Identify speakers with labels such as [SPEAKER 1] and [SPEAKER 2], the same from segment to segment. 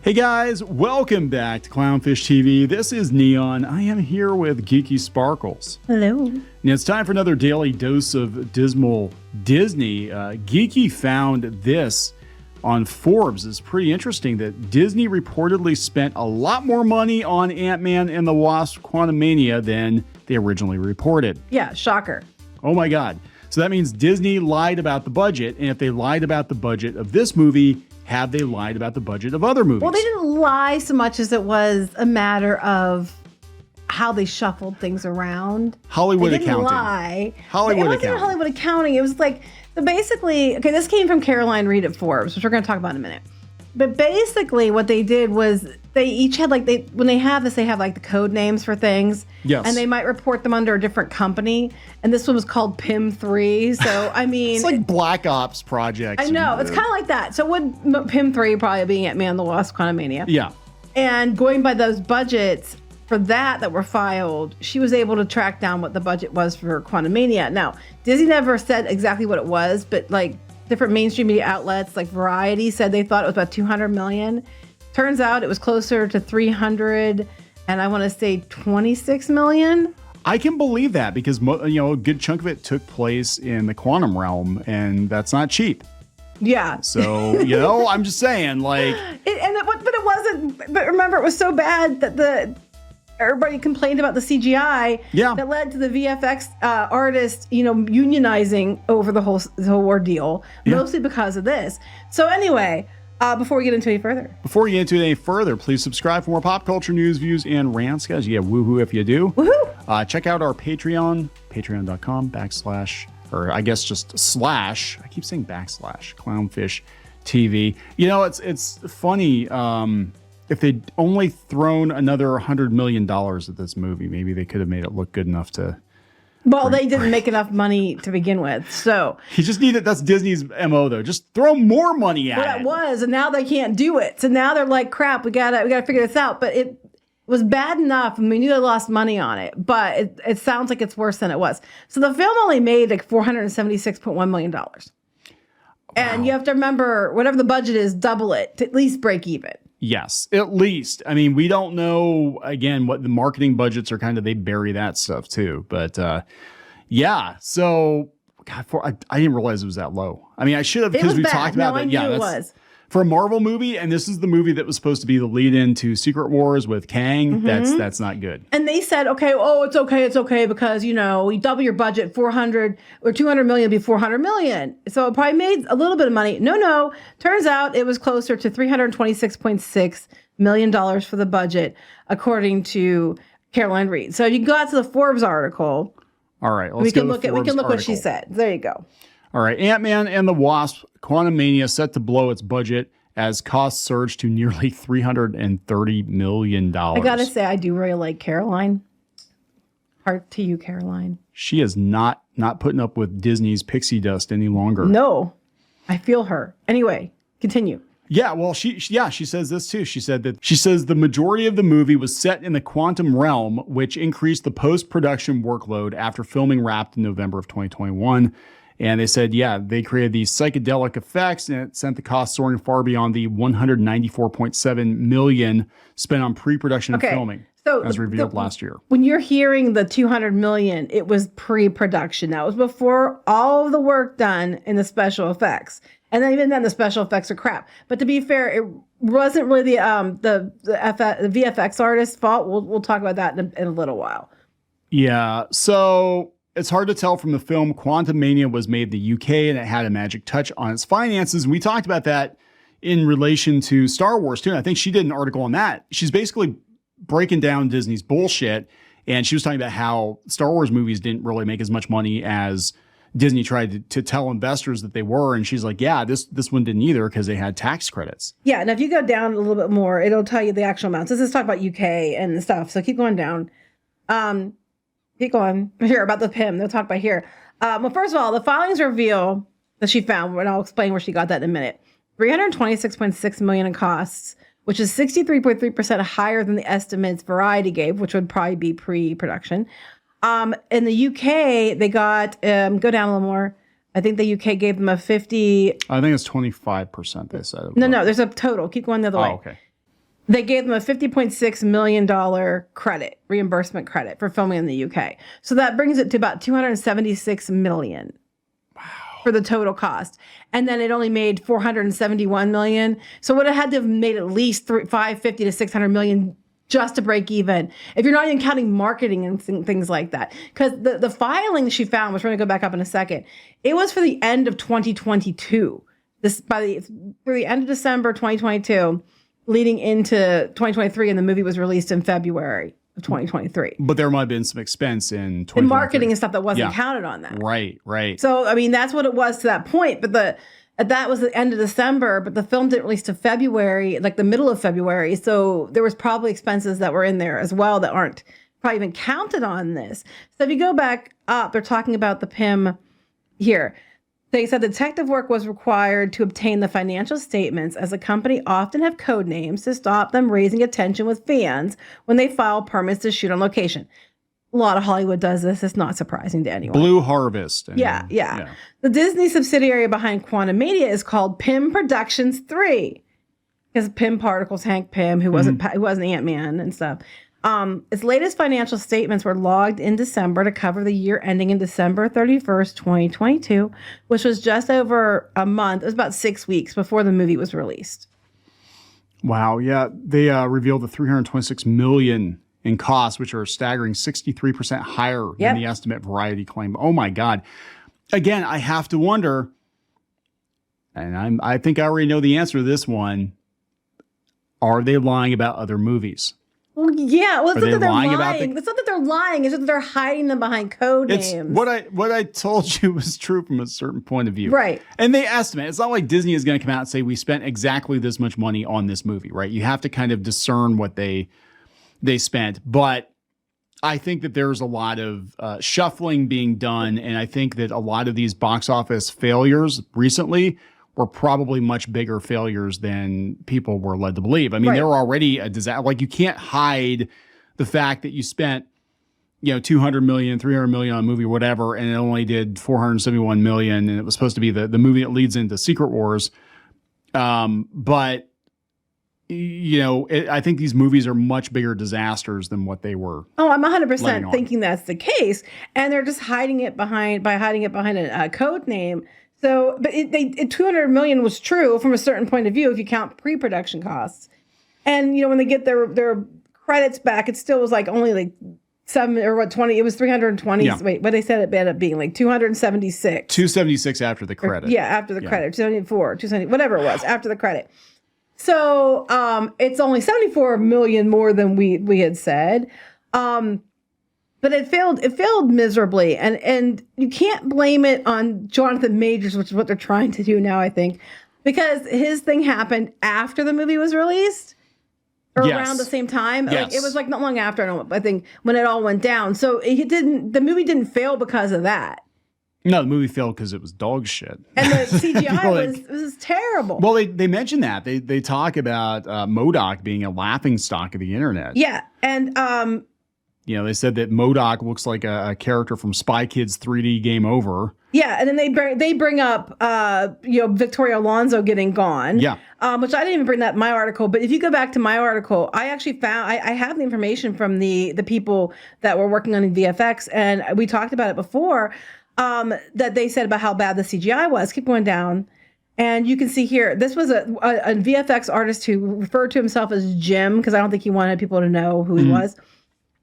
[SPEAKER 1] Hey guys, welcome back to Clownfish TV. This is Kneon. I am here with Geeky Sparkles.
[SPEAKER 2] Hello.
[SPEAKER 1] And it's time for another daily dose of dismal Disney. Geeky found this on Forbes. It's pretty interesting that Disney reportedly spent a lot more money on Ant-Man and the Wasp Quantummania than they originally reported.
[SPEAKER 2] Yeah, shocker.
[SPEAKER 1] Oh my God. So that means Disney lied about the budget. And if they lied about the budget of this movie, have they lied about the budget of other movies?
[SPEAKER 2] Well, they didn't lie so much as it was a matter of how they shuffled things around.
[SPEAKER 1] Hollywood
[SPEAKER 2] they didn't
[SPEAKER 1] accounting.
[SPEAKER 2] lie.
[SPEAKER 1] Hollywood
[SPEAKER 2] it wasn't
[SPEAKER 1] accounting.
[SPEAKER 2] Hollywood accounting. It was like, so basically, okay, this came from Caroline Reed at Forbes, which we're going to talk about in a minute. But basically what they did was they each had like, when they have this, they have like the code names for things.
[SPEAKER 1] Yes.
[SPEAKER 2] And they might report them under a different company. And this one was called PIM3. So, I mean.
[SPEAKER 1] It's like Black Ops projects.
[SPEAKER 2] I know. It's kind of like that. So would PIM3 probably being Ant-Man and the Wasp Quantummania.
[SPEAKER 1] Yeah.
[SPEAKER 2] And going by those budgets for that were filed, she was able to track down what the budget was for Quantummania. Now, Disney never said exactly what it was, but like different mainstream media outlets like Variety said they thought it was about 200 million. Turns out it was closer to 300 and I want to say 26 million.
[SPEAKER 1] I can believe that because a good chunk of it took place in the quantum realm, and that's not cheap.
[SPEAKER 2] Yeah.
[SPEAKER 1] So, I'm just saying, like.
[SPEAKER 2] But it wasn't. But remember, it was so bad that everybody complained about the CGI.
[SPEAKER 1] Yeah.
[SPEAKER 2] That led to the VFX artist, unionizing over the whole ordeal, mostly because of this. So anyway. Before we get into any further.
[SPEAKER 1] Please subscribe for more pop culture news, views, and rants. Guys, yeah, woohoo if you do.
[SPEAKER 2] Woohoo!
[SPEAKER 1] Check out our Patreon, patreon.com/ or I guess just / I keep saying / Clownfish TV. It's funny. If they'd only thrown another $100 million at this movie, maybe they could have made it look good enough to.
[SPEAKER 2] Well, they didn't make enough money to begin with, so.
[SPEAKER 1] He just needed, that's Disney's MO though. Just throw more money at it.
[SPEAKER 2] Well, that was, and now they can't do it. So now they're like, crap, we gotta figure this out. But it was bad enough, and we knew they lost money on it, but it sounds like it's worse than it was. So the film only made like $476.1 million. Wow. And you have to remember, whatever the budget is, double it to at least break even.
[SPEAKER 1] Yes, at least. I mean, we don't know, again, what the marketing budgets are they bury that stuff too. But yeah, so God, I didn't realize it was that low. I mean, I should have because we talked about it.
[SPEAKER 2] Yeah, it was.
[SPEAKER 1] For a Marvel movie, and this is the movie that was supposed to be the lead into Secret Wars with Kang. Mm-hmm. That's not good.
[SPEAKER 2] And they said, it's okay because we double your budget, 400 or 200 million be 400 million. So it probably made a little bit of money. No. Turns out it was closer to $326.6 million for the budget, according to Caroline Reed. So if you go out to the Forbes article,
[SPEAKER 1] all right,
[SPEAKER 2] we can look what she said. There you go.
[SPEAKER 1] All right, Ant-Man and the Wasp Quantummania set to blow its budget as costs surge to nearly $330 million.
[SPEAKER 2] I gotta say, I do really like Caroline. Heart to you, Caroline.
[SPEAKER 1] She is not putting up with Disney's pixie dust any longer.
[SPEAKER 2] No, I feel her. Anyway, continue.
[SPEAKER 1] Yeah, well, she says this too. She says the majority of the movie was set in the quantum realm, which increased the post-production workload after filming wrapped in November of 2021. And they said, they created these psychedelic effects, and it sent the cost soaring far beyond the $194.7 million spent on pre-production and filming, as revealed last year.
[SPEAKER 2] When you're hearing the $200 million, it was pre-production. That was before all of the work done in the special effects. And then even then, the special effects are crap. But to be fair, it wasn't really the VFX artist's fault. We'll talk about that in a little while.
[SPEAKER 1] Yeah, so it's hard to tell from the film. Quantummania was made in the UK, and it had a magic touch on its finances. And we talked about that in relation to Star Wars, too. And I think she did an article on that. She's basically breaking down Disney's bullshit. And she was talking about how Star Wars movies didn't really make as much money as Disney tried to tell investors that they were. And she's like, yeah, this one didn't either because they had tax credits.
[SPEAKER 2] Yeah, and if you go down a little bit more, it'll tell you the actual amounts. This is talk about UK and stuff. So keep going down. Keep going here about the PIM. They'll talk about here. Well, first of all, the filings reveal that she found, and I'll explain where she got that in a minute. $326.6 million in costs, which is 63.3% higher than the estimates Variety gave, which would probably be pre-production. In the UK, they got go down a little more. I think the UK gave them a 50.
[SPEAKER 1] I think it's 25%. They said.
[SPEAKER 2] No, there's a total. Keep going the other way.
[SPEAKER 1] Okay.
[SPEAKER 2] They gave them a $50.6 million reimbursement credit for filming in the UK. So that brings it to about $276 million. Wow. For the total cost. And then it only made $471 million. So it would have had to have made at least $550 to $600 million just to break even. If you're not even counting marketing and things like that. Because the filing she found, which we're going to go back up in a second, it was for the end of 2022. For the end of December 2022. Leading into 2023, and the movie was released in February of 2023.
[SPEAKER 1] But there might have been some expense in 2023.
[SPEAKER 2] In marketing and stuff that wasn't counted on that.
[SPEAKER 1] Right.
[SPEAKER 2] So, I mean, that's what it was to that point. But that was the end of December, but the film didn't release to February, like the middle of February. So there was probably expenses that were in there as well that aren't probably even counted on this. So if you go back up, they're talking about the PIM here. They said detective work was required to obtain the financial statements, as the company often have code names to stop them raising attention with fans when they file permits to shoot on location. A lot of Hollywood does this. It's not surprising to anyone.
[SPEAKER 1] Blue Harvest.
[SPEAKER 2] Yeah. The Disney subsidiary behind Quantummania is called Pym Productions 3. Because Pym Particles, Hank Pym, who wasn't Ant-Man and stuff. Its latest financial statements were logged in December to cover the year ending in December 31st, 2022, which was just over a month. It was about 6 weeks before the movie was released.
[SPEAKER 1] Wow. Yeah. They revealed the $326 million in costs, which are a staggering 63% higher than the estimate Variety claimed. Oh my God. Again, I have to wonder, and I think I already know the answer to this one. Are they lying about other movies?
[SPEAKER 2] Well, yeah. Well, it's not that they're lying. It's not that they're lying. It's just that they're hiding them behind code names.
[SPEAKER 1] What I told you was true from a certain point of view.
[SPEAKER 2] Right.
[SPEAKER 1] And they estimate. It's not like Disney is going to come out and say, we spent exactly this much money on this movie, right? You have to kind of discern what they spent. But I think that there's a lot of shuffling being done. And I think that a lot of these box office failures recently were probably much bigger failures than people were led to believe. I mean, they were already a disaster. Like, you can't hide the fact that you spent, $200 million, $300 million on a movie, whatever, and it only did $471 million, and it was supposed to be the movie that leads into Secret Wars. But I think these movies are much bigger disasters than what they were.
[SPEAKER 2] Oh, I'm 100% thinking that's the case, and they're just hiding it behind a code name. So, but $200 million was true from a certain point of view if you count pre-production costs. And, when they get their credits back, it still was like only like 20, it was 320. Yeah. Wait, what they said it ended up being like 276.
[SPEAKER 1] 276 after the credit.
[SPEAKER 2] After the credit. 274, 270, whatever it was, after the credit. So, it's only 74 million more than we had said. But it failed miserably, and you can't blame it on Jonathan Majors, which is what they're trying to do now, I think, because his thing happened after the movie was released, or around the same time.
[SPEAKER 1] Yes.
[SPEAKER 2] Like, it was like not long after, I think, when it all went down. So the movie didn't fail because of that.
[SPEAKER 1] No, the movie failed because it was dog shit.
[SPEAKER 2] And the CGI was terrible.
[SPEAKER 1] Well, they mentioned that. They talk about MODOK being a laughingstock of the internet.
[SPEAKER 2] Yeah, and
[SPEAKER 1] they said that MODOK looks like a character from Spy Kids 3D Game Over.
[SPEAKER 2] Yeah, and then they bring up Victoria Alonso getting gone.
[SPEAKER 1] Yeah,
[SPEAKER 2] which I didn't even bring that in my article. But if you go back to my article, I actually found I have the information from the people that were working on the VFX, and we talked about it before. That they said about how bad the CGI was. Keep going down. And you can see here, this was a VFX artist who referred to himself as Jim, because I don't think he wanted people to know who he was.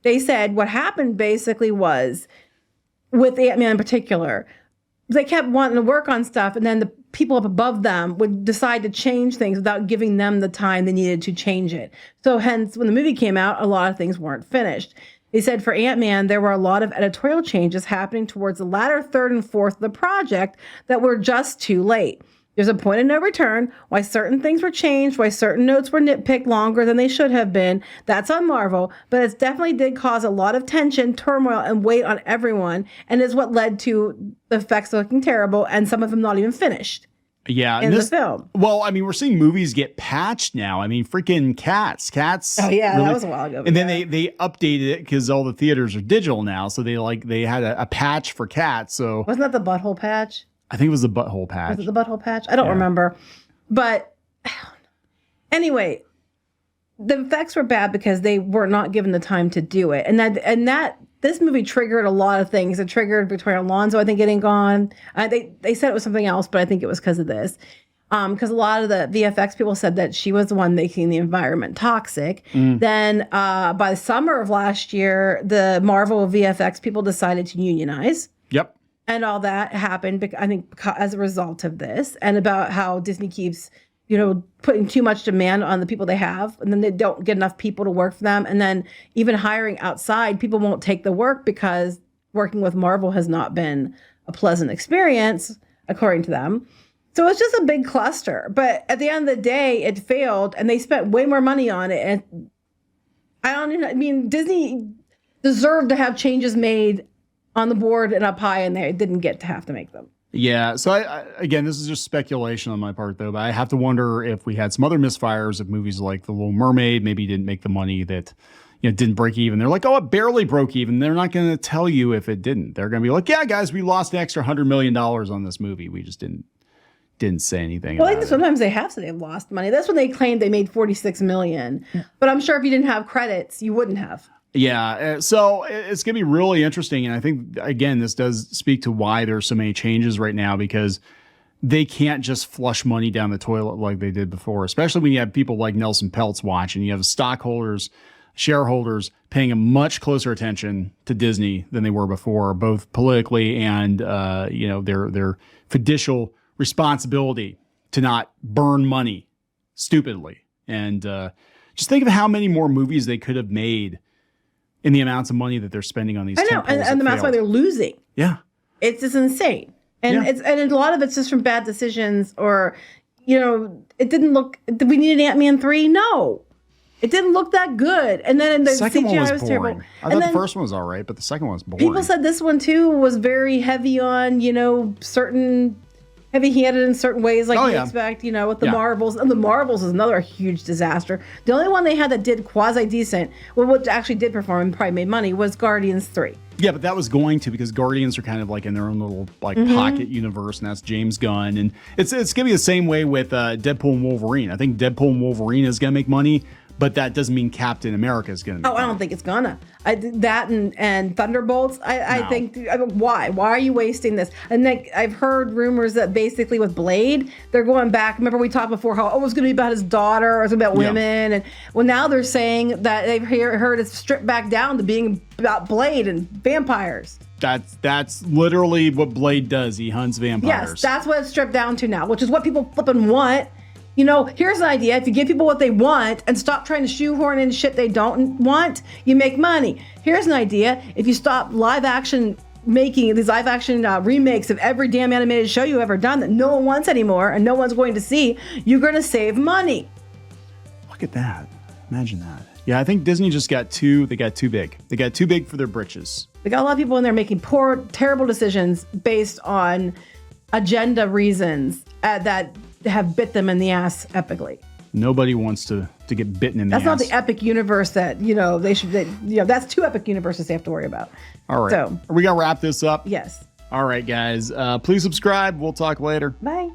[SPEAKER 2] They said what happened basically was, with Ant-Man in particular, they kept wanting to work on stuff, and then the people up above them would decide to change things without giving them the time they needed to change it. So hence, when the movie came out, a lot of things weren't finished. They said for Ant-Man, there were a lot of editorial changes happening towards the latter third and fourth of the project that were just too late. There's a point of no return, why certain things were changed, why certain notes were nitpicked longer than they should have been. That's on Marvel, but it definitely did cause a lot of tension, turmoil, and weight on everyone, and is what led to the effects looking terrible, and some of them not even finished.
[SPEAKER 1] Yeah,
[SPEAKER 2] in the film.
[SPEAKER 1] Well, I mean, we're seeing movies get patched now. I mean, freaking Cats.
[SPEAKER 2] Oh yeah, really, that was a while ago.
[SPEAKER 1] And then they updated it because all the theaters are digital now, so they had a patch for Cats. So
[SPEAKER 2] wasn't that the butthole patch?
[SPEAKER 1] I think it was the butthole patch.
[SPEAKER 2] Was it the butthole patch? I don't remember. But anyway, the effects were bad because they were not given the time to do it. And that this movie triggered a lot of things. It triggered Victoria Alonso, I think, getting gone. They said it was something else, but I think it was because of this. Because a lot of the VFX people said that she was the one making the environment toxic. Then by the summer of last year, the Marvel VFX people decided to unionize.
[SPEAKER 1] Yep.
[SPEAKER 2] And all that happened, I think, as a result of this, and about how Disney keeps, putting too much demand on the people they have, and then they don't get enough people to work for them. And then even hiring outside, people won't take the work because working with Marvel has not been a pleasant experience, according to them. So it's just a big cluster. But at the end of the day, it failed, and they spent way more money on it. And Disney deserved to have changes made on the board and up high, and they didn't get to have to make them.
[SPEAKER 1] Yeah. So again, this is just speculation on my part, though. But I have to wonder if we had some other misfires of movies like The Little Mermaid maybe didn't make the money that didn't break even. They're like, oh, it barely broke even. They're not going to tell you if it didn't. They're going to be like, yeah, guys, we lost an extra $100 million on this movie. We just didn't say anything.
[SPEAKER 2] Well, I
[SPEAKER 1] about
[SPEAKER 2] think sometimes they have said they've lost money. That's when they claimed they made $46 million. But I'm sure if you didn't have credits, you wouldn't have.
[SPEAKER 1] Yeah, so it's going to be really interesting. And I think, again, this does speak to why there's so many changes right now, because they can't just flush money down the toilet like they did before, especially when you have people like Nelson Peltz watching. You have stockholders, shareholders paying a much closer attention to Disney than they were before, both politically and, their fiducial responsibility to not burn money stupidly. And just think of how many more movies they could have made in the amounts of money that they're spending on these.
[SPEAKER 2] I know, and that's why they're losing.
[SPEAKER 1] Yeah,
[SPEAKER 2] it's just insane, and a lot of it's just from bad decisions, or it didn't look. Did we need an Ant-Man 3? No, it didn't look that good. And then the
[SPEAKER 1] second
[SPEAKER 2] CGI
[SPEAKER 1] one was boring.
[SPEAKER 2] terrible.
[SPEAKER 1] I thought the first one was all right, but the second one was boring.
[SPEAKER 2] People said this one too was very heavy on certain. Heavy-handed in certain ways, like you expect, with the Marvels. And the Marvels is another huge disaster. The only one they had that did quasi-decent, what actually did perform and probably made money, was Guardians 3.
[SPEAKER 1] Yeah, but that was going to, because Guardians are kind of like in their own little pocket universe, and that's James Gunn. And it's going to be the same way with Deadpool and Wolverine. I think Deadpool and Wolverine is going to make money, but that doesn't mean Captain America is going to make money.
[SPEAKER 2] I don't think it's gonna. That and Thunderbolts, I think, why? Why are you wasting this? And I've heard rumors that basically with Blade, they're going back. Remember we talked before how, it was going to be about his daughter, or it was about women. And well, now they're saying that they've heard it's stripped back down to being about Blade and vampires.
[SPEAKER 1] That's literally what Blade does. He hunts vampires.
[SPEAKER 2] Yes, that's what it's stripped down to now, which is what people flipping want. Here's an idea. If you give people what they want and stop trying to shoehorn in shit they don't want, you make money. Here's an idea. If you stop making these live action remakes of every damn animated show you've ever done that no one wants anymore and no one's going to see, you're going to save money.
[SPEAKER 1] Look at that. Imagine that. Yeah, I think Disney just got too big. They got too big for their britches.
[SPEAKER 2] They got a lot of people in there making poor, terrible decisions based on agenda reasons that have bit them in the ass epically.
[SPEAKER 1] Nobody wants to get bitten in the ass.
[SPEAKER 2] That's not the epic universe that, they should, that's two epic universes they have to worry about.
[SPEAKER 1] All right. So, are we going to wrap this up?
[SPEAKER 2] Yes.
[SPEAKER 1] All right, guys. Please subscribe. We'll talk later.
[SPEAKER 2] Bye.